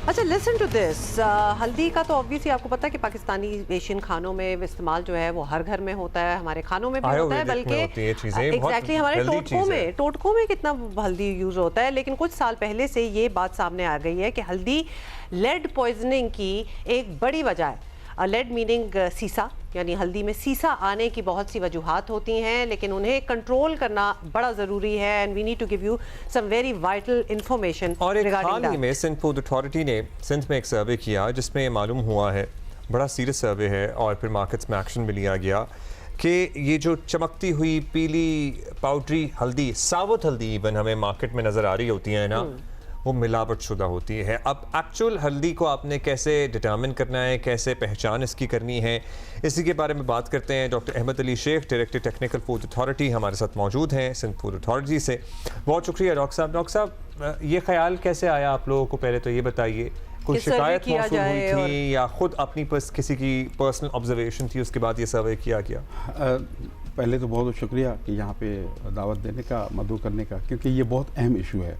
اچھا listen to this, ہلدی کا تو obviously آپ کو پتا ہے کہ پاکستانی ایشین کھانوں میں استعمال جو ہے وہ ہر گھر میں ہوتا ہے, ہمارے کھانوں میں بھی ہوتا ہے, بلکہ ایگزیکٹلی ہمارے ٹوٹکوں میں کتنا ہلدی یوز ہوتا ہے. لیکن کچھ سال پہلے سے یہ بات سامنے آ گئی ہے کہ ہلدی لیڈ پوائزننگ کی ایک بڑی وجہ ہے. لیڈ میننگ سیسا, یعنی ہلدی میں سیسا آنے کی بہت سی وجوہات ہوتی ہیں, لیکن انہیں کنٹرول کرنا بڑا ضروری ہے. And we need to give you some very vital information. اور ایک حال ہی میں سندھ فوڈ اتھارٹی نے سندھ میں ایک سروے کیا جس میں یہ معلوم ہوا ہے, بڑا سیریس سروے ہے, اور پھر مارکیٹس میں ایکشن بھی لیا گیا کہ یہ جو چمکتی ہوئی پیلی پاؤڈری ہلدی, ثابت ہلدی ایون ہمیں مارکیٹ میں نظر آ رہی ہوتی ہے نا, وہ ملاوٹ شدہ ہوتی ہے. اب ایکچوئل ہلدی کو آپ نے کیسے ڈٹرمن کرنا ہے, کیسے پہچان اس کی کرنی ہے, اسی کے بارے میں بات کرتے ہیں. ڈاکٹر احمد علی شیخ, ڈائریکٹر ٹیکنیکل فوڈ اتھارٹی, ہمارے ساتھ موجود ہیں سندھ فوڈ اتھارٹی سے. بہت شکریہ ڈاکٹر صاحب. ڈاکٹر صاحب, یہ خیال کیسے آیا آپ لوگوں کو, پہلے تو یہ بتائیے, کوئی شکایت موصول ہوئی تھی یا خود اپنی کسی کی پرسنل آبزرویشن تھی, اس کے بعد یہ سروے کیا گیا؟ پہلے تو بہت شکریہ کہ یہاں پہ دعوت دینے کا, مدعو کرنے کا, کیونکہ یہ بہت اہم ایشو ہے.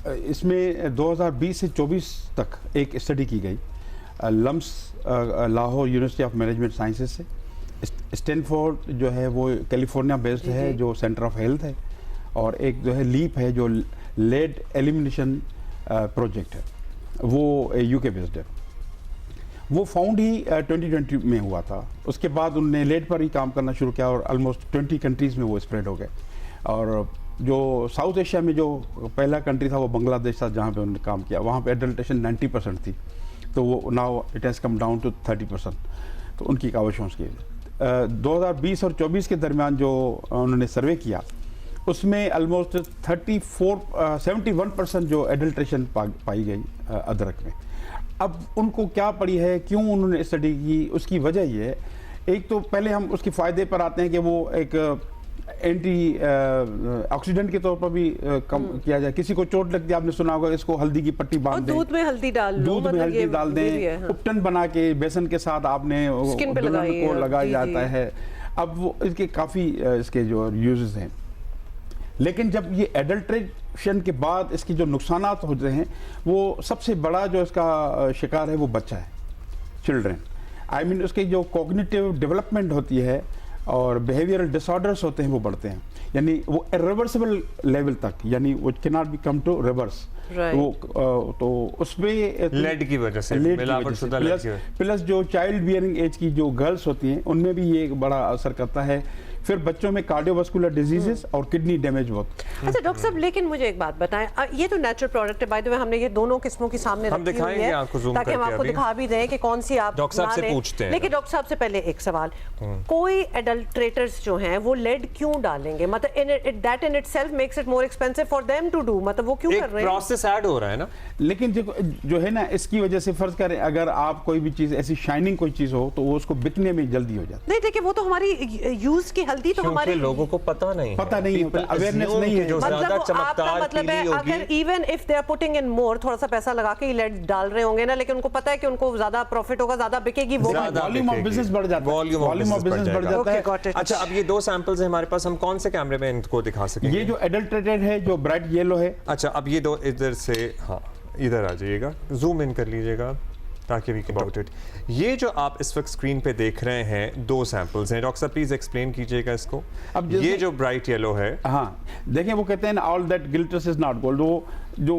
اس میں 2020 سے 24 تک ایک اسٹڈی کی گئی لمس Lahore university of management sciences سے. اسٹینفورڈ جو ہے وہ کیلیفورنیا بیسڈ ہے, جو سینٹر آف ہیلتھ ہے, اور ایک جو ہے لیپ ہے جو لیڈ ایلیمنیشن پروجیکٹ ہے, وہ یو کے بیسڈ ہے. وہ فاؤنڈ ہی 2020 میں ہوا تھا. اس کے بعد انہوں نے لیڈ پر ہی کام کرنا شروع کیا, اور آلموسٹ 20 کنٹریز میں وہ اسپریڈ ہو گئے. اور جو ساؤتھ ایشیا میں جو پہلا کنٹری تھا وہ بنگلہ دیش تھا, جہاں پہ انہوں نے کام کیا. وہاں پہ ایڈلٹریشن 90% تھی, تو وہ now it has come down to 30%. تو ان کی کاوشوں کی 2020 اور 24 کے درمیان جو انہوں نے سروے کیا, اس میں آلموسٹ 71% جو ایڈلٹریشن پائی گئی ادرک میں. اب ان کو کیا پڑی ہے, کیوں انہوں نے اسٹڈی کی, اس کی وجہ یہ ہے. ایک تو پہلے ہم اس کے فائدے پر آتے ہیں کہ وہ ایک اینٹی آکسیڈنٹ کے طور پر بھی کم کیا جائے. کسی کو چوٹ لگتی ہے, آپ نے سنا ہوگا, اس کو ہلدی کی پٹی باندھ دیں, دودھ میں ہلدی ڈال دو, دودھ میں ہلدی ڈال دیں, اپٹن بنا کے بیسن کے ساتھ آپ نے دلہن کو لگایا جاتا ہے. اب وہ اس کے کافی اس کے جو یوزز ہیں. لیکن جب یہ ایڈلٹریشن کے بعد اس کی جو نقصانات ہوتے ہیں, وہ سب سے بڑا جو اس کا شکار ہے وہ بچہ ہے, چلڈرن. آئی مین اس کی جو کوگنیٹیو ڈیولپمنٹ ہوتی ہے اور بیہیویئرل ڈس آرڈرس ہوتے ہیں وہ بڑھتے ہیں, یعنی وہ ارریورسبل لیول تک, یعنی وہ کیناٹ بی کم ٹو ریورس. وہ تو اس پہ لیڈ کی وجہ سے, پلس جو چائلڈ بیئرنگ ایج کی جو گرلس ہوتی ہیں ان میں بھی یہ بڑا اثر کرتا ہے. پھر بچوں میں کارڈیو واسکولر ڈیزیزز اور کڈنی ڈیمیج بہت. اچھا ڈاکٹر صاحب, لیکن مجھے ایک بات بتائیں, یہ تو نیچرل پروڈکٹ ہے, بائی دی وے ہم نے یہ دونوں قسموں کی سامنے رکھی ہوئی ہے تاکہ ہم آپ کو دکھا بھی دیں کہ کون سی آپ ڈاکٹر صاحب سے پوچھتے ہیں. لیکن ڈاکٹر صاحب سے پہلے ایک سوال, کوئی ایڈلٹریٹرز جو ہیں وہ لیڈ کیوں ڈالیں گے, مطلب that in itself makes it more expensive for them to do, مطلب وہ کیوں کر رہے ہیں, ایک پروسیس ایڈ ہو رہا ہے نا. لیکن جو ہے نا, اس کی وجہ سے فرض کریں اگر آپ کوئی بھی چیز ایسی شائننگ کوئی چیز ہو تو وہ اس کو بکنے میں جلدی ہو جاتا ہے. نہیں دیکھیں, وہ تو ہماری یوز کی ہلدی تو ہمارے لوگوں کو پتہ نہیں ہوتا, اویئرنیس نہیں ہے. جو زیادہ چمکدار مطلب ہے اگر even if they are putting in more, تھوڑا سا پیسہ لگا کے لیڈ ڈال رہے ہوں گے نا, لیکن ان کو پتہ ہے کہ ان کو زیادہ پروفٹ ہوگا, زیادہ بکے گی, وہ والیوم آف بزنس بڑھ جاتا ہے, والیوم آف بزنس بڑھ جاتا ہے. اچھا, اب یہ دو سیمپلز ہیں ہمارے پاس, ہم کون سے کیمرے میں ان کو دکھا سکیں گے؟ یہ جو ایڈلٹریٹڈ ہے جو برائٹ یلو ہے. اچھا, اب یہ دو ادھر سے, ہاں ادھر آ جائیے گا, زوم ان کر لیجیے گا تاکہ وی کین ڈاؤٹ اٹ. یہ جو آپ اس وقت اسکرین پہ دیکھ رہے ہیں دو سیمپلز ہیں. ڈاکٹر صاحب پلیز ایکسپلین کیجیے گا اس کو. اب یہ جو برائٹ یلو ہے, ہاں دیکھیں وہ کہتے ہیں all that glitters is not gold. وہ جو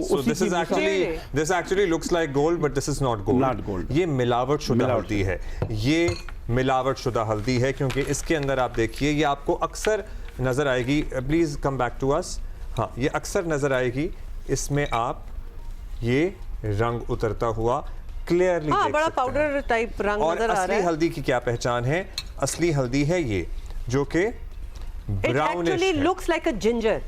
this actually looks like gold but this is not gold. یہ ملاوٹ شدہ ہلدی ہے, یہ ملاوٹ شدہ ہلدی ہے, کیونکہ اس کے اندر آپ دیکھیے یہ آپ کو اکثر نظر آئے گی. پلیز کم بیک ٹو اس. ہاں, یہ اکثر نظر آئے گی, اس میں آپ یہ رنگ اترتا ہوا کلیئرلی دیکھ بڑا سکتے پاؤڈر ٹائپ رنگ نظر آ رہا ہے. اصلی ہلدی کی کیا پہچان ہے؟ اصلی ہلدی ہے یہ جو کہ براؤنش ہے, looks like a ginger,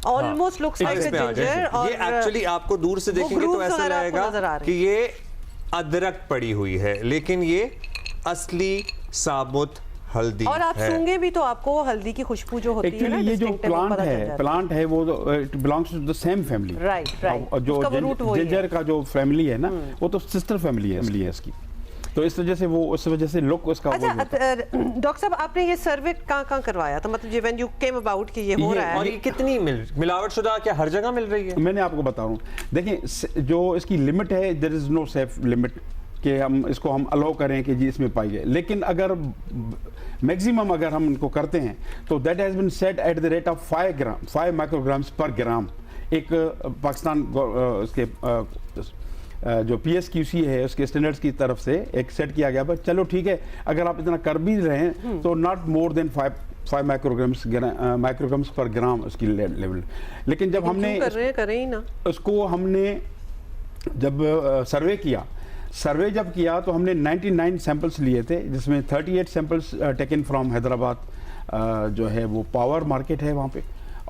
almost looks like a ginger. یہ ایکچولی آپ کو دور سے دیکھیں گے تو ایسا لگے گا کہ یہ ادرک پڑی ہوئی ہے, لیکن یہ اصلی ثابت ہلدی ہے. اور آپ سونگے بھی تو آپ کو ہلدی کی خوشبو جو ہوتی ہے نا, یہ جو پلانٹ ہے وہ it belongs to the same family. Right, جو جنجر کا جو فیملی ہے نا, وہ تو سسٹر فیملی ہے اس کی. تو اس وجہ سے وہ اس وجہ سے لک اس کا اچھا ڈاکٹر صاحب آپ نے یہ سروے کہاں کروایا تھا مطلب when you came about کہ یہ ہو رہا ہے اور یہ کتنی ملاوٹ شدہ کیا ہر جگہ مل رہی ہے؟ میں نے آپ کو بتا رہا ہوں دیکھیں جو اس کی لمٹ ہے there is no safe limit کہ ہم اس کو ہم الاؤ کریں کہ جی اس میں پائی جائے لیکن اگر میکسیمم اگر ہم ان کو کرتے ہیں تو that has been set at the rate of 5 micrograms per gram ایک پاکستان اس کے جو پی ایس کیو سی ہے اس کے اسٹینڈرڈس کی طرف سے ایک سیٹ کیا گیا بس چلو ٹھیک ہے اگر آپ اتنا کر بھی رہے ہیں تو not more than 5 micrograms per gram اس کی لیول لیکن جب ہم نے کریں ہی نا اس کو ہم نے جب سروے جب کیا تو ہم نے 99 سیمپلس لیے تھے جس میں 38 سیمپلس ٹیکن فرام حیدرآباد جو ہے وہ پاور مارکیٹ ہے وہاں پہ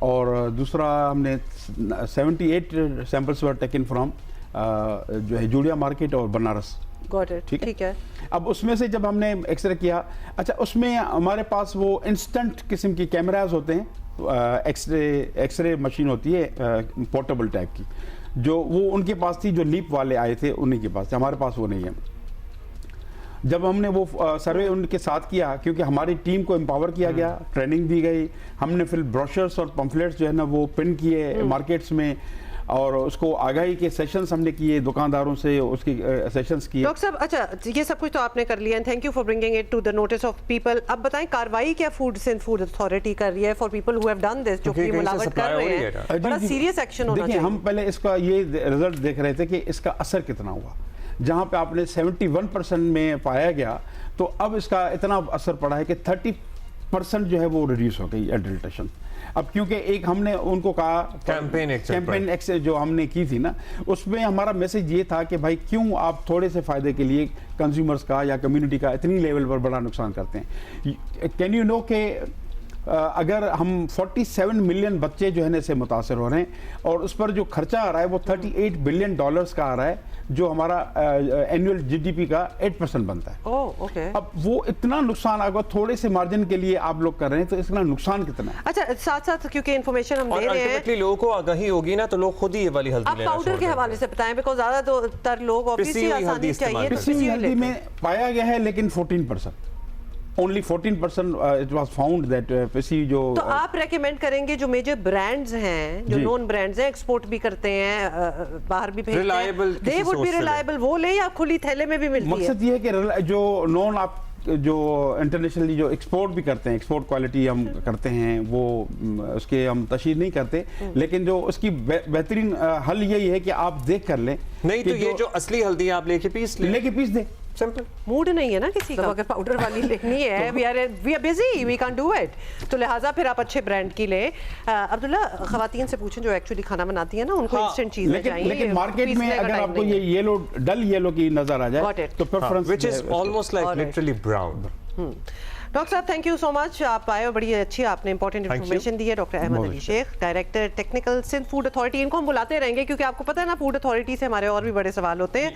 اور دوسرا ہم نے 78 سیمپلس ور ٹیکن فرام جو ہے جوڑیا مارکیٹ اور بنارس ٹھیک ہے اب اس میں سے جب ہم نے ایکس رے کیا اچھا اس میں ہمارے پاس وہ انسٹنٹ قسم کی کیمراز ہوتے ہیں ایکس رے مشین ہوتی ہے پورٹیبل ٹائپ کی جو وہ ان کے پاس تھی جو لیپ والے آئے تھے انہیں کے پاس ہمارے پاس وہ نہیں ہے جب ہم نے وہ سروے ان کے ساتھ کیا کیونکہ ہماری ٹیم کو امپاور کیا گیا ٹریننگ دی گئی ہم نے پھر بروشرز اور پمفلیٹس جو ہے نا وہ پرنٹ کیے مارکیٹس میں اور اس کو آگاہی کے سیشنز ہم نے کیے دکانداروں سے اس کی سیشنز کیے ڈاکٹر صاحب اچھا یہ سب کچھ تو آپ نے کر لیا and thank you for bringing it to the notice of people اب بتائیں کارروائی کیا فوڈز اینڈ فوڈ اتھارٹی کر رہی ہے for people who have done this جو کہ ملاوٹ کر رہے ہیں بڑا سیریس ایکشن ہونا چاہیے دیکھیں ہم پہلے اس کا یہ رزلٹ دیکھ رہے تھے کہ اس کا اثر کتنا ہوا جہاں پہ آپ نے 71% میں پایا گیا تو اب اس کا اتنا اثر پڑا ہے کہ 30% جو ہے وہ ریڈیوس ہو گئی ایڈلٹریشن اب کیونکہ ایک ہم نے ان کو کہا کیمپین ایکس جو ہم نے کی تھی نا اس میں ہمارا میسج یہ تھا کہ بھائی کیوں آپ تھوڑے سے فائدے کے لیے کنزیومرز کا یا کمیونٹی کا اتنی لیول پر بڑا نقصان کرتے ہیں کین یو نو کہ اگر ہم 47 ملین بچے جو ہے نا اس سے متاثر ہو رہے ہیں اور اس پر جو خرچہ آ رہا ہے وہ $38 بلین کا آ رہا ہے جو ہمارا اینوئل جی ڈی پی کا 8% بنتا ہے اب وہ اتنا نقصان آگا تھوڑے سے مارجن کے لیے آپ لوگ کر رہے ہیں تو اس کا نقصان کتنا ہے اچھا ساتھ ساتھ کیونکہ انفارمیشن ہم دے رہے ہیں اور الٹیمیٹلی لوگوں کو آگاہی ہوگی نا تو لوگ خود ہی یہ والی ہلدی لینا آپ پاؤڈر کے حوالے سے بتائیں بیکاز زیادہ تر لوگ obviously آسانی چاہیے پسی ہوئی ہلدی میں پایا گیا ہے لیکن 14% only 14% it was found that پسی جو تو آپ ریکمینڈ کریں گے جو میجر برانڈز ہیں جو نون برانڈز ہیں ایکسپورٹ بھی کرتے ہیں باہر بھی بھیجتے ہیں they would be reliable وہ لیں یا کھلی تھیلے میں بھی ملتی ہے مقصد یہ ہے کہ جو نون آپ جو انٹرنیشنلی جو ایکسپورٹ بھی کرتے ہیں ایکسپورٹ کوالٹی ہم کرتے ہیں وہ اس کے ہم تشہیر نہیں کرتے لیکن جو اس کی بہترین حل یہی ہے کہ آپ دیکھ کر لیں نہیں تو یہ جو اصلی ہلدی آپ لے کے پیس دیں سمپل موڈ نہیں ہے نا کسی کا اگر پاؤڈر والی لینی ہے we are busy we can't do it تو لہٰذا پھر آپ اچھے برانڈ کی لیں عبداللہ خواتین سے پوچھیں جو ایکچولی کھانا بناتی ہیں نا ان کو انسٹنٹ چیزیں چاہیے لیکن مارکیٹ میں اگر آپ کو یہ یلو ڈل یلو کی نظر آ جائے تو preference which is almost like literally brown doctor صاحب تھینک یو سو مچ آپ آئے بڑی اچھی آپ نے امپورٹنٹ انفارمیشن دی ہے doctor Ahmad Ali Sheikh director technical Sindh food authority in کو ہم بلاتے رہیں گے کیونکہ آپ کو پتہ ہے نا فوڈ اتھارٹی سے ہمارے اور بھی بڑے سوال ہوتے ہیں